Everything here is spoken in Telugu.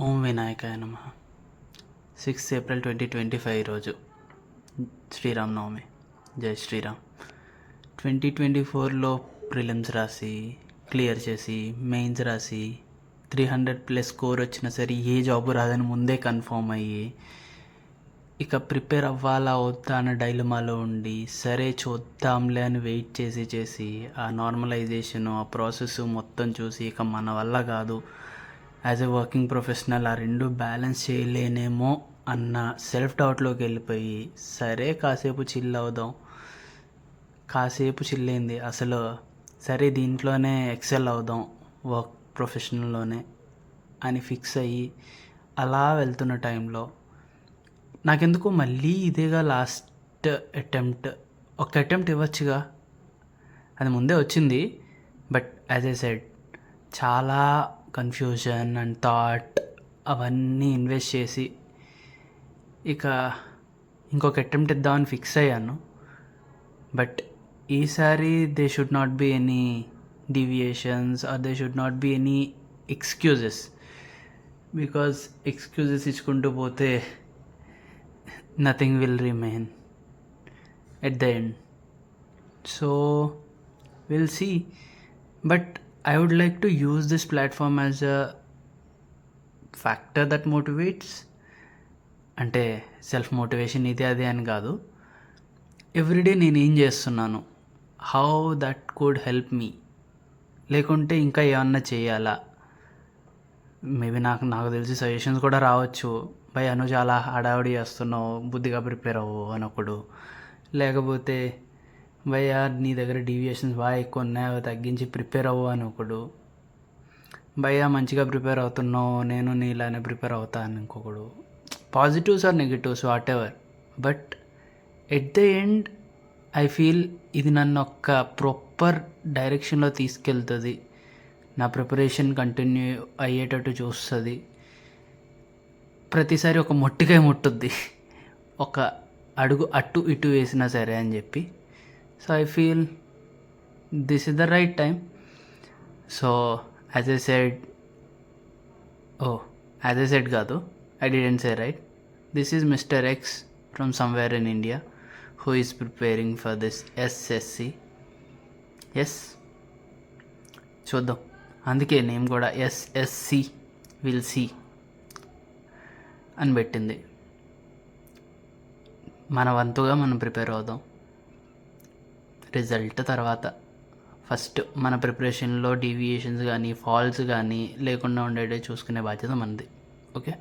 ఓం వినాయకాయ నమః. 6 ఏప్రిల్ 2025 ఈరోజు శ్రీరామనవమి. జై శ్రీరామ్. 2024లో ప్రిలిమ్స్ రాసి క్లియర్ చేసి మెయిన్స్ రాసి 300+ స్కోర్ వచ్చినా సరే ఏ జాబు రాదని ముందే కన్ఫర్మ్ అయ్యి ఇక ప్రిపేర్ అవ్వాలా వద్దా అన్న డైలమాలో ఉండి సరే చూద్దాంలే అని వెయిట్ చేసి ఆ నార్మలైజేషను ఆ ప్రాసెస్ మొత్తం చూసి ఇక మన వల్ల కాదు, యాజ్ ఎ వర్కింగ్ ప్రొఫెషనల్ ఆ రెండు బ్యాలెన్స్ చేయలేనేమో అన్న సెల్ఫ్ డౌట్లోకి వెళ్ళిపోయి సరే కాసేపు చిల్ అవుదాం, కాసేపు చిల్లైంది అసలు సరే దీంట్లోనే ఎక్సెల్ అవుదాం వర్క్ ప్రొఫెషనల్లోనే అని ఫిక్స్ అయ్యి అలా వెళ్తున్న టైంలో నాకెందుకో మళ్ళీ ఇదేగా లాస్ట్ అటెంప్ట్, ఒక అటెంప్ట్ ఇవ్వచ్చుగా, అది ముందే వచ్చింది. బట్ యాజ్ ఐ సెడ్ చాలా కన్ఫ్యూజన్ అండ్ థాట్ అవన్నీ ఇన్వెస్ట్ చేసి ఇక ఇంకొక అటెంప్ట్ ఇద్దామని ఫిక్స్ అయ్యాను. బట్ ఈసారి they should not be any deviations or they should not be any excuses, because excuses ఇచ్చుకుంటూ పోతే nothing will remain at the end. So we'll see. But I would like to use this platform as a factor that motivates. అంటే సెల్ఫ్ మోటివేషన్ ఇది అదే అని కాదు, ఎవ్రీడే నేను ఏం చేస్తున్నాను, how that could help me, లేకుంటే ఇంకా ఏమన్నా చేయాలా. మేబీ నాకు తెలిసి సజెషన్స్ కూడా రావచ్చు. భయ నువ్వు చాలా హడావుడి చేస్తున్నావు, బుద్ధిగా ప్రిపేర్ అవ్వు అని ఒకడు, లేకపోతే భయ నీ దగ్గర డీవియేషన్స్ బాగా ఎక్కువ ఉన్నాయి అవి తగ్గించి ప్రిపేర్ అవ్వు అని ఒకడు, భయ మంచిగా ప్రిపేర్ అవుతున్నావు నేను నీలానే ప్రిపేర్ అవుతా అని ఇంకొకడు. Positives or negatives whatever, but at the end I feel ఇది నన్ను ఒక్క ప్రాపర్ డైరెక్షన్లో తీసుకెళ్తుంది, నా ప్రిపరేషన్ కంటిన్యూ అయ్యేటట్టు చూస్తుంది. ప్రతిసారి ఒక మొట్టికాయ ముట్టుద్ది ఒక అడుగు అటు ఇటు వేసినా సరే అని చెప్పి. So I feel this is the right time. So as I said కాదు, I didn't say right, this is mister X from somewhere in India who is preparing for this SSC. Yes చూద్దాం, అందుకే నేమ్ కూడా ఎస్ఎస్సి విల్ సి అని పెట్టింది. మన వంతుగా మనం ప్రిపేర్ అవుదాం, రిజల్ట్ తర్వాత. ఫస్ట్ మన ప్రిపరేషన్లో డీవియేషన్స్ కానీ ఫాల్స్ కానీ లేకుండా ఉండేటే చూసుకునే బాధ్యత మనది. ఓకే.